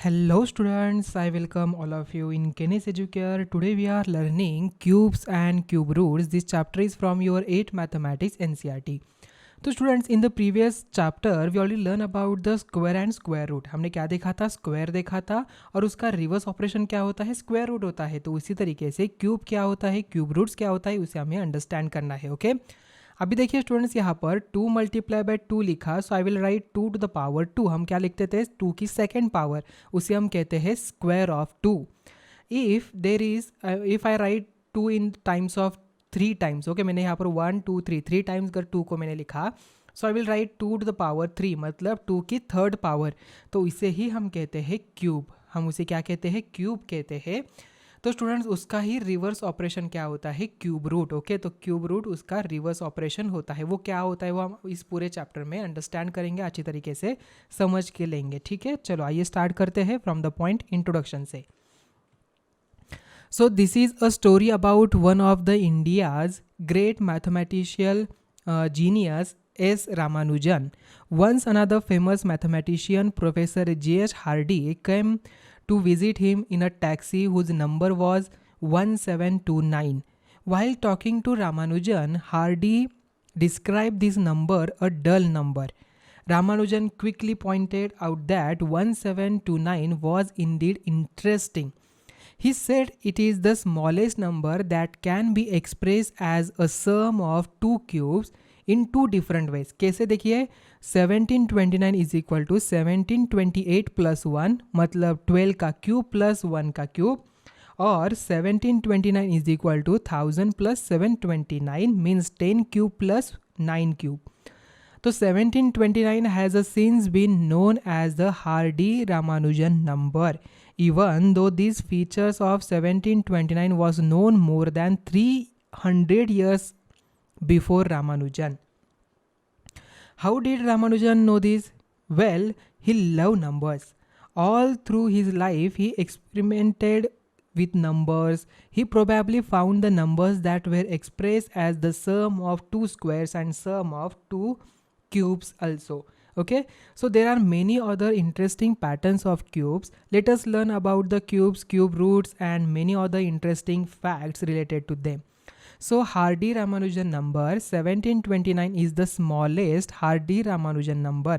Hello students, I welcome all of you in Kenis Educare. Today we are learning cubes and cube roots. This chapter is from your 8 mathematics NCERT. तो students in the previous chapter we already learn about the square and square root. हमने क्या देखा था? Square देखा था और उसका reverse operation क्या होता है? स्क्वायर रूट होता है. तो इसी तरीके से क्यूब क्या होता है, क्यूब रूट्स क्या होता है, उसे हमें अंडरस्टैंड करना है. ओके अभी देखिए स्टूडेंट्स, यहाँ पर 2 मल्टीप्लाई बाय 2 लिखा, so I will write 2 to the power 2. हम क्या लिखते थे? 2 की सेकेंड पावर, उसे हम कहते हैं square of 2. If I right 2 in times of 3 times, okay मैंने यहाँ पर 1 2 3 3 टाइम्स अगर 2 को मैंने लिखा, so I will write 2 to the power 3, मतलब 2 की थर्ड पावर. तो इसे ही हम कहते हैं क्यूब. हम उसे क्या कहते हैं? क्यूब कहते हैं. तो स्टूडेंट्स उसका ही रिवर्स ऑपरेशन क्या होता है? Cube root. ओके तो क्यूब रूट उसका रिवर्स ऑपरेशन होता है. वो क्या होता है वो हम इस पूरे चैप्टर में अंडरस्टैंड करेंगे, अच्छी तरीके से समझ के लेंगे. ठीक है, चलो आइए स्टार्ट करते हैं फ्रॉम द पॉइंट इंट्रोडक्शन से. So this is a story about one of the India's great mathematician genius S. Ramanujan. Once another famous mathematician, Professor J.H. Hardy, came to visit him in a taxi whose number was 1729. While talking to Ramanujan, Hardy described this number a dull number. Ramanujan quickly pointed out that 1729 was indeed interesting. He said it is the smallest number that can be expressed as a sum of two cubes in two different ways. कैसे देखिए, 1729 is equal to 1728 plus 1, मतलब 12 का cube plus 1 का cube, और 1729 is equal to 1000 plus 729 means 10 cube plus 9 cube. तो 1729 has since been known as the Hardy-Ramanujan number, even though these features of 1729 was known more than 300 years before Ramanujan. How did Ramanujan know this? Well, he loved numbers. All through his life, he experimented with numbers. He probably found the numbers that were expressed as the sum of two squares and sum of two cubes also. Okay, so there are many other interesting patterns of cubes. Let us learn about the cubes, cube roots, and many other interesting facts related to them. So Hardy-Ramanujan number 1729 is the smallest Hardy-Ramanujan number.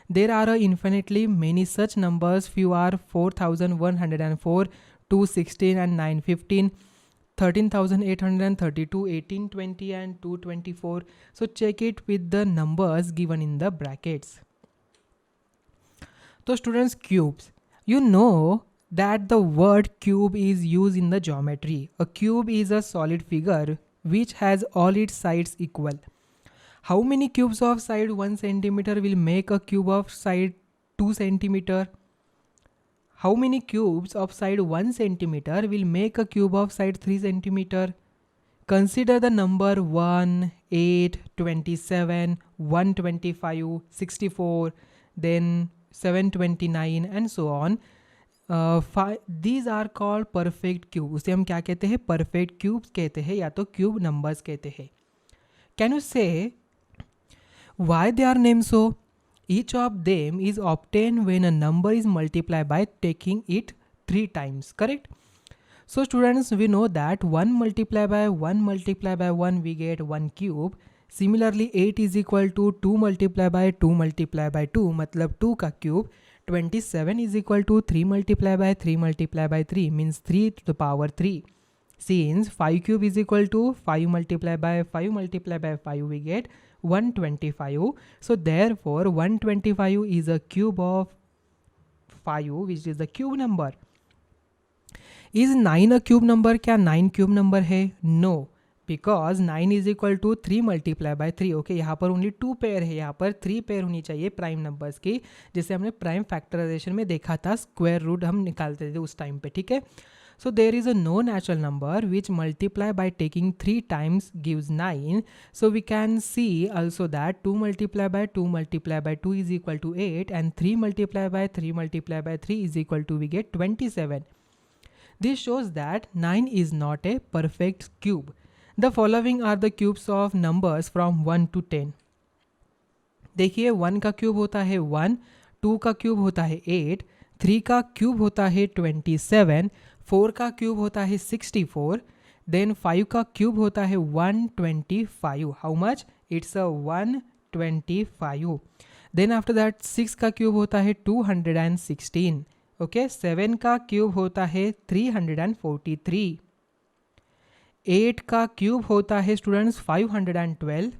There are infinitely many such numbers. Few are 4104, 216 and 915, 13,832, 1820 and 224. So check it with the numbers given in the brackets. So students, cubes. You know that the word cube is used in the geometry. A cube is a solid figure which has all its sides equal. How many cubes of side 1 centimeter will make a cube of side 2 centimeter? How many cubes of side 1 centimeter will make a cube of side 3 centimeter? Consider the number 1, 8, 27, 125, 64, then 729 and so on. These are called perfect cube. उसे हम क्या कहते हैं? Perfect cubes कहते हैं या तो cube numbers कहते हैं. Can you say why they are named so? Each of them is obtained when a number is multiplied by taking it 3 times, correct? So students, we know that 1 multiplied by 1 multiplied by 1 we get 1 cube. Similarly 8 is equal to 2 multiplied by 2 multiplied by 2, मतलब 2 का cube. 27 is equal to 3 multiplied by 3 multiplied by 3 means 3 to the power 3. Since 5 cube is equal to 5 multiplied by 5 multiplied by 5 we get 125. So therefore 125 is a cube of 5, which is the cube number. Is 9 a cube number? क्या 9 cube number है? No, because 9 is equal to 3 multiplied by 3. Okay यहाँ पर only 2 pair है, यहाँ पर 3 pair होनी चाहिए prime numbers की, जिसे हमने प्राइम फैक्टराइजेशन में देखा था, स्क्वायर रूट हम निकालते थे उस टाइम पे. ठीक है, so there is a no natural number which multiply by taking 3 times gives 9. So we can see also that 2 multiplied by 2 multiplied by 2 is equal to 8 and 3 multiplied by 3 multiplied by 3 is equal to, we get 27. This shows that 9 is not a perfect cube. The following are the cubes of numbers from 1 to 10. देखिए 1 का cube होता है 1, 2 का cube होता है 8, 3 का cube होता है 27, 4 का क्यूब होता है 64, देन 5 का क्यूब होता है 125. How much? It's a 125. Then after that 6 का क्यूब होता है 216. ओके, 7 का क्यूब होता है 343. 8 का क्यूब होता है स्टूडेंट्स 512.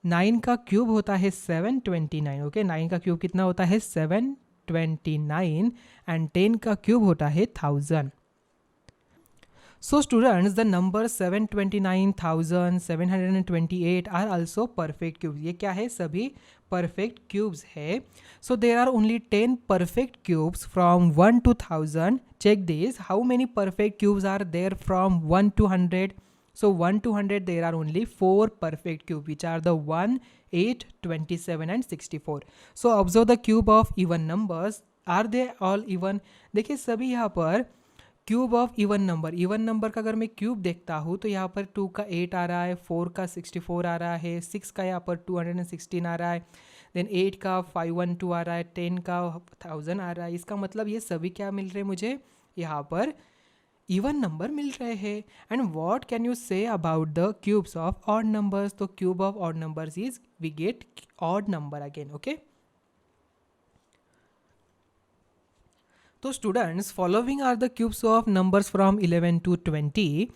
9 का क्यूब होता है 729. ओके, 9 का क्यूब कितना होता है 729. एंड 10 का क्यूब होता है 1000. So students, the number 729,728 are also perfect cubes. ये क्या है? सभी perfect cubes है. So there are only 10 perfect cubes from 1 to 1000. Check this. How many perfect cubes are there from 1 to 100? So 1 to 100 there are only 4 perfect cubes, which are the 1, 8, 27 and 64. So observe the cube of even numbers. Are they all even? देखिए सभी यहाँ पर cube of even number का अगर मैं cube देखता हूँ तो यहाँ पर 2 का 8 आ रहा है, 4 का 64 आ रहा है, 6 का यहाँ पर 216 आ रहा है, देन 8 का 512 आ रहा है, 10 का 1000 आ रहा है. इसका मतलब ये सभी क्या मिल रहे हैं मुझे? यहाँ पर इवन नंबर मिल रहे हैं. And what can you say about the cubes of odd numbers? तो cube of odd numbers is we get odd number again. Okay, तो students following are the cubes of numbers from 11 to 20.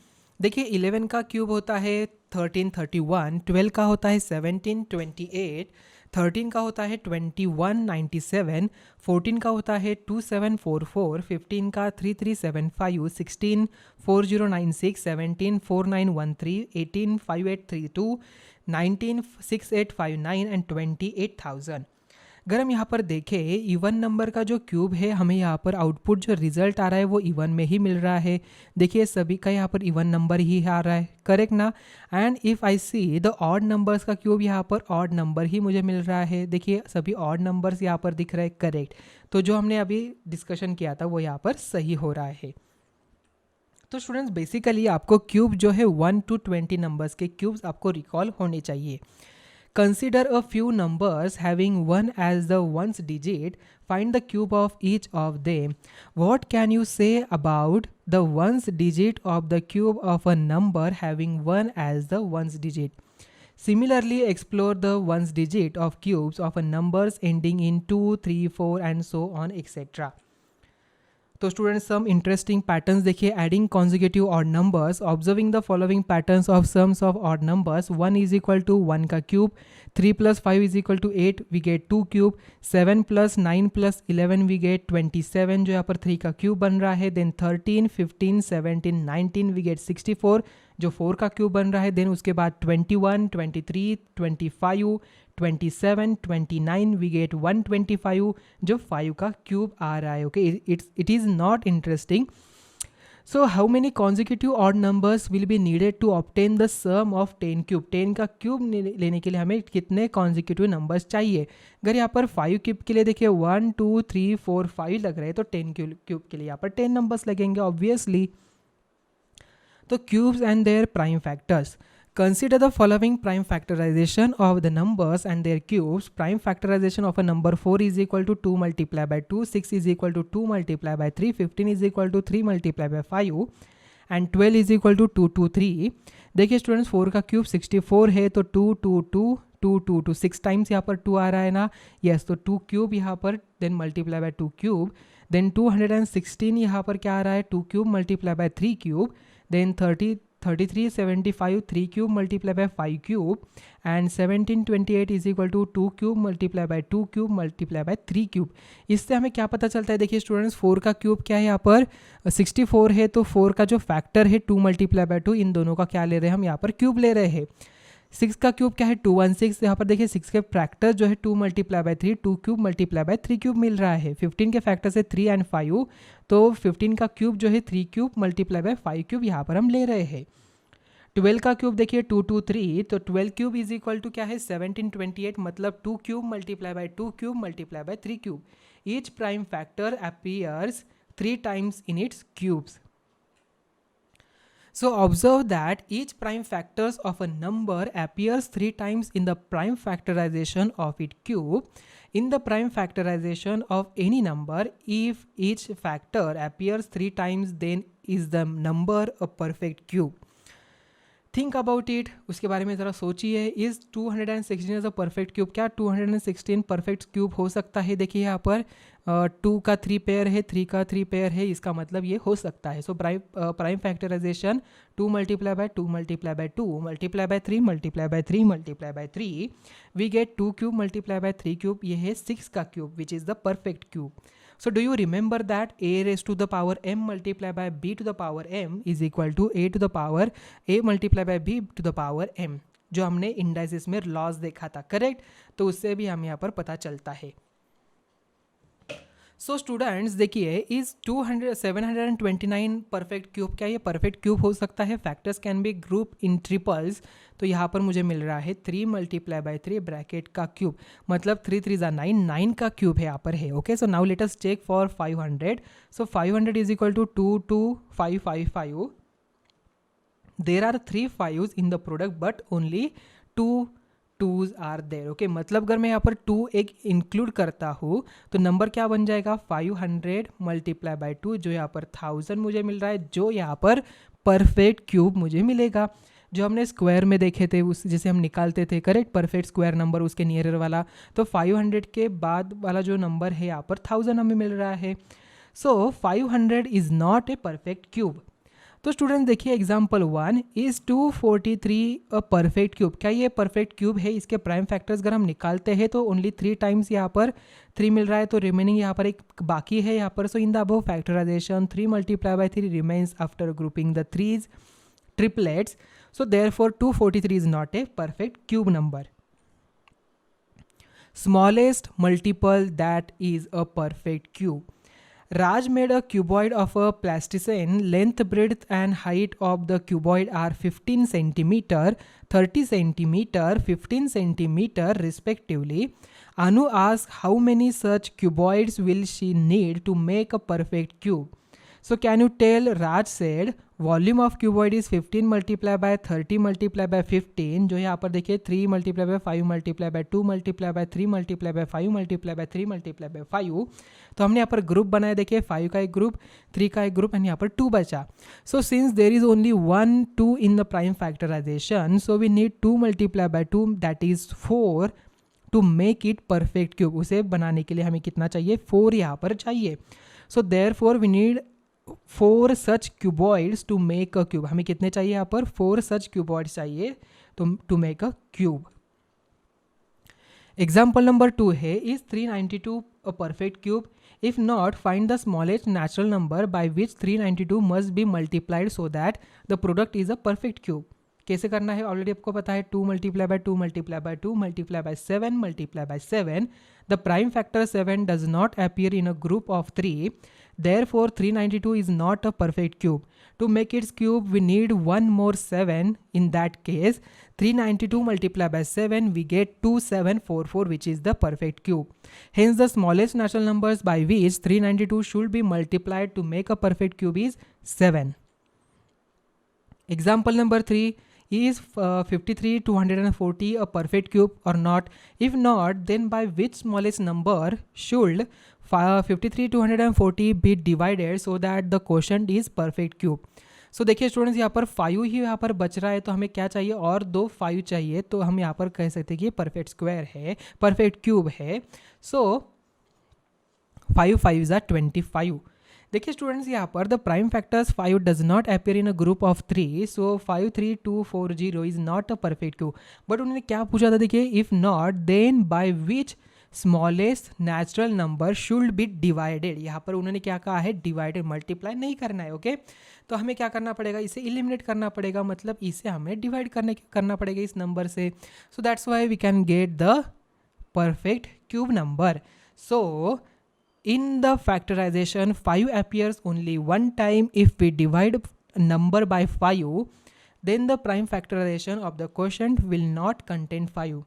देखिए 11 का cube होता है 1331, 12 का होता है 1728, 13 का होता है 2197, 14 का होता है 2744, 15 का 3375, 16 4096, 17 4913, 18 5832, 19 6859 एंड 28,000. अगर हम यहाँ पर देखें इवन नंबर का जो क्यूब है, हमें यहाँ पर आउटपुट जो रिजल्ट आ रहा है वो इवन में ही मिल रहा है. देखिए सभी का यहाँ पर इवन नंबर ही आ रहा है, करेक्ट ना? And if I see the odd numbers का क्यूब, यहाँ पर ऑड नंबर ही मुझे मिल रहा है. देखिए सभी ऑड नंबर्स यहाँ पर दिख रहे हैं, करेक्ट. तो जो हमने अभी डिस्कशन किया था वो यहाँ पर सही हो रहा है. तो स्टूडेंट्स बेसिकली आपको क्यूब जो है 1 to 20 नंबर्स के क्यूब्स आपको रिकॉल होने चाहिए. Consider a few numbers having 1 as the ones digit. Find the cube of each of them. What can you say about the ones digit of the cube of a number having 1 as the ones digit? Similarly, explore the ones digit of cubes of a numbers ending in 2, 3, 4 and so on etc. तो students some interesting patterns देखिए. Adding consecutive odd numbers, observing the following patterns of sums of odd numbers. 1 is equal to 1 का cube, 3 + 5 is equal to 8, we get 2 cube, 7 + 9 + 11 we get 27 जो यहाँ पर 3 का cube बन रहा है. देन 13, 15, 17, 19 वी गेट 64 जो 4 का क्यूब बन रहा है. देन उसके बाद 21, 23, 25, 27, 29 वी गेट 125 जो 5 का क्यूब आ रहा है. Okay, it is not interesting. So how many consecutive odd numbers will be needed to obtain the sum of 10 cube? 10 का क्यूब लेने के लिए हमें कितने कॉन्जिक्यूटिव नंबर्स चाहिए? अगर यहाँ पर 5 क्यूब के लिए देखिए 1 2 3 4 5 लग रहे हैं, तो 10 क्यूब के लिए यहाँ पर 10 नंबर्स लगेंगे ऑब्वियसली. तो cubes and their prime factors. Consider the following prime factorization of the numbers and their cubes. Prime factorization of a number 4 is equal to 2 multiplied by 2, 6 is equal to 2 multiplied by 3, 15 is equal to 3 multiplied by 5 and 12 is equal to 2 2 3. देखिए students 4 का cube 64 है, तो 2 2 2 2 2 2 6 times यहाँ पर 2 आ रहा है ना. Yes, तो 2 क्यूब यहाँ पर, then multiply by 2 cube, then 216 यहाँ पर क्या आ रहा है 2 cube multiply by 3 cube, then 33 75 3 cube multiply by 5 cube and 1728 is equal to 2 cube multiply by 2 cube multiply by 3 cube. इससे हमें क्या पता चलता है? देखिए स्टूडेंट्स 4 का क्यूब क्या है यहाँ पर 64 है, तो 4 का जो फैक्टर है 2 मल्टीप्लाई बाय 2, इन दोनों का क्या ले रहे हैं हम यहाँ पर क्यूब ले रहे हैं. 6 का क्यूब क्या है 216, यहाँ पर देखिए 6 के फैक्टर जो है 2 multiply by 3, 2 cube multiply by 3 cube मिल रहा है. 15 के फैक्टर से 3 एंड 5, तो 15 का क्यूब जो है 3 क्यूब मल्टीप्लाई बाय 5 क्यूब यहाँ पर हम ले रहे हैं. 12 का क्यूब देखिए 223, तो 12 क्यूब इज इक्वल टू क्या है 1728, मतलब 2 cube multiply by 2 cube multiply by 3 cube. Each prime factor appears 3 times in its cubes. So observe that each prime factors of a number appears 3 times in the prime factorization of its cube. In the prime factorization of any number, if each factor appears 3 times, then is the number a perfect cube. Think about it, उसके बारे में ज़रा सोचिए. Is 216 as a perfect cube? क्या 216 perfect cube हो सकता है? देखिए यहाँ पर 2 का 3 पेयर है, 3 का 3 पेयर है, इसका मतलब ये हो सकता है. So prime factorization 2 multiply by 2 multiply by 2 multiply by 3 multiply by 3 multiply by 3 we get 2 cube multiply by 3 cube. ये है 6 का cube which is the perfect cube. So do you remember that a raised to the power m multiplied by b to the power m is equal to a to the power a multiplied by b to the power m, जो हमने indices में loss देखा था, correct? तो उससे भी हम यहाँ पर पता चलता है. सो स्टूडेंट्स देखिए, इज 729 परफेक्ट क्यूब? क्या ये परफेक्ट क्यूब हो सकता है? Factors can be group in triples. तो यहाँ पर मुझे मिल रहा है 3 मल्टीप्लाई बाय 3 ब्रैकेट का क्यूब, मतलब 3 3 ज़ा 9, 9 का क्यूब है यहाँ पर है. Okay, so now let us check for 500. So 500 is equal to 2 2 5 5 5. There are 3 5s in the product but only 2 2s are there. Okay, मतलब अगर मैं यहाँ पर 2 एक इंक्लूड करता हूँ तो नंबर क्या बन जाएगा? 500 मल्टीप्लाई बाय 2, जो यहाँ पर 1000 मुझे मिल रहा है, जो यहाँ पर परफेक्ट क्यूब मुझे मिलेगा. जो हमने स्क्वायर में देखे थे, उस जैसे हम निकालते थे, करेक्ट, परफेक्ट स्क्वायर नंबर उसके नियरर वाला, तो 500 के बाद वाला जो नंबर है यहाँ पर 1000 हमें मिल रहा है. सो 500 is not a perfect cube. तो स्टूडेंट देखिए example 1, is 243 a perfect cube? क्या ये परफेक्ट क्यूब है? इसके प्राइम फैक्टर्स अगर हम निकालते हैं तो ओनली 3 टाइम्स यहाँ पर 3 मिल रहा है, तो रिमेनिंग यहाँ पर एक बाकी है यहाँ पर. So in the above factorization 3 multiply by 3 remains after grouping the 3 triplets. So therefore 243 is not a perfect cube number. Smallest multiple that is a perfect cube. Raj made a cuboid of a plasticine. Length, breadth and height of the cuboid are 15 centimeter, 30 centimeter, 15 centimeter respectively. Anu asked how many such cuboids will she need to make a perfect cube. So can you tell? Raj said volume of cuboid is 15 multiply by 30 multiply by 15, जो यहाँ पर देखिए 3 multiply by 5 multiply by 2 multiply by 3 multiply by 5 multiply by 3 multiply by 5. तो हमने यहाँ पर group बनाया, देखिए 5 का एक ग्रुप, 3 का एक ग्रुप एंड यहाँ पर 2 बचा. So since there is only 1 2 in the prime factorization, so we need 2 multiply by 2 that is 4 to make it perfect cube. उसे बनाने के लिए हमें कितना चाहिए? 4 यहाँ पर चाहिए. So therefore we need 4 such cuboids to make a cube. हमें कितने चाहिए यहाँ पर? 4 सच क्यूबॉइड्स चाहिए to make a cube. Example number 2 है, is 392 a perfect cube? If not, find the smallest natural number by which 392 must be multiplied so that the product is a perfect cube. कैसे करना है already आपको पता है. 2 multiply by 2 multiply by 2 multiply by 7 multiply by 7. The prime factor 7 does not appear in a group of 3. Therefore 392 is not a perfect cube. To make its cube we need one more 7. In that case 392 multiplied by 7 we get 2744, which is the perfect cube. Hence the smallest natural numbers by which 392 should be multiplied to make a perfect cube is 7. Example number 3, is 53 240 a perfect cube or not? If not, then by which smallest number should 53 240 be divided so that the quotient is perfect cube? सो देखिए students, यहाँ पर 5 ही यहाँ पर बच रहा है, तो हमें क्या चाहिए? और 2 5 चाहिए. तो हम यहाँ पर कह सकते हैं कि परफेक्ट स्क्वायर है, परफेक्ट क्यूब है. सो 5 5 ज़ा 25. देखिए स्टूडेंट्स, यहाँ पर the prime factors 5 does not appear in a group of 3. So 53240 is not a perfect cube. But उन्होंने क्या पूछा था? देखिए, if not then by which smallest natural number should be divided. यहाँ पर उन्होंने क्या कहा है? डिवाइडेड, मल्टीप्लाई नहीं करना है. ओके, तो हमें क्या करना पड़ेगा? इसे इलिमिनेट करना पड़ेगा, मतलब इसे हमें डिवाइड करना पड़ेगा इस नंबर से. So that's why we can get the perfect cube number. So in the factorization 5 appears only one time. If we divide a number by 5, then the prime factorization of the quotient will not contain 5.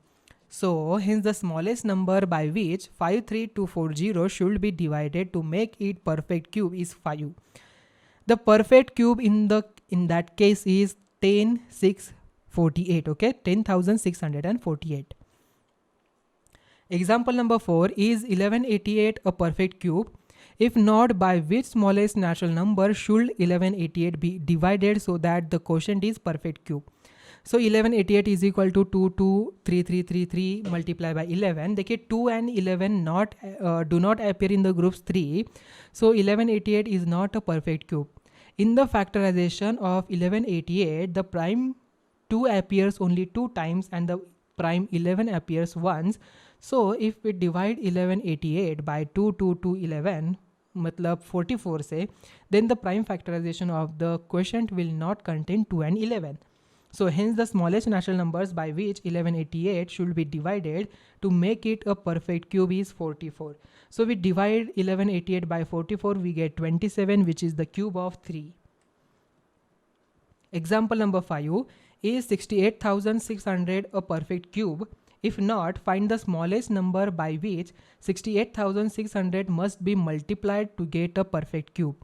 So hence the smallest number by which 53240 should be divided to make it perfect cube is 5. The perfect cube in the in that case is 10,648. Okay, 10,648. Example number 4, is 1188 a perfect cube? If not, by which smallest natural number should 1188 be divided so that the quotient is perfect cube? So 1188 is equal to 223333 multiplied by 11. देखिए 2 and 11 do not appear in the groups 3. So 1188 is not a perfect cube. In the factorization of 1188, the prime 2 appears only 2 times and the prime 11 appears once. So if we divide 1188 by 2 11 मतलब 44 से, then the prime factorization of the quotient will not contain 2 and 11. So hence the smallest natural numbers by which 1188 should be divided to make it a perfect cube is 44. So we divide 1188 by 44, we get 27, which is the cube of 3. Example number 5, is 68,600 a perfect cube? If not, find the smallest number by which 68,600 must be multiplied to get a perfect cube.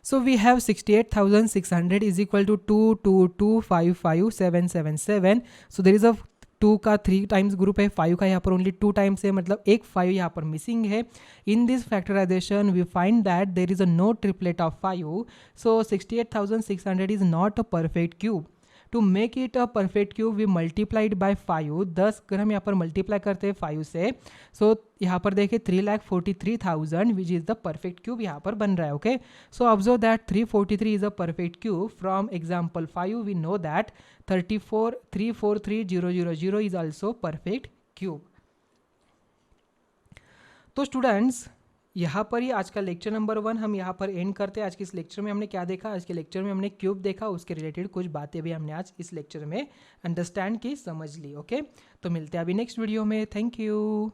So we have 68,600 is equal to 22255,777. So there is a 2 का 3 times group है, 5 का यहाँ पर only 2 times है, मतलब एक 5 यहाँ पर मिसिंग है. In this factorization we find that there is a no triplet of 5. So 68,600 is not a perfect cube. To make it a perfect cube we multiplied by 5. 10 अगर हम यहाँ पर मल्टीप्लाई करते हैं 5 से, सो यहाँ पर देखिए 3,43,000 which is the perfect cube यहाँ पर बन रहा है. Okay, so observe that 343 is a perfect cube. From example 5 we know that 3433000 is also perfect cube. तो स्टूडेंट्स, यहाँ पर ही आज का लेक्चर नंबर 1 हम यहाँ पर एंड करते हैं. आज के इस लेक्चर में हमने क्या देखा? आज के लेक्चर में हमने क्यूब देखा, उसके रिलेटेड कुछ बातें भी हमने आज इस लेक्चर में अंडरस्टैंड की, समझ ली. ओके, तो मिलते हैं अभी नेक्स्ट वीडियो में. Thank you.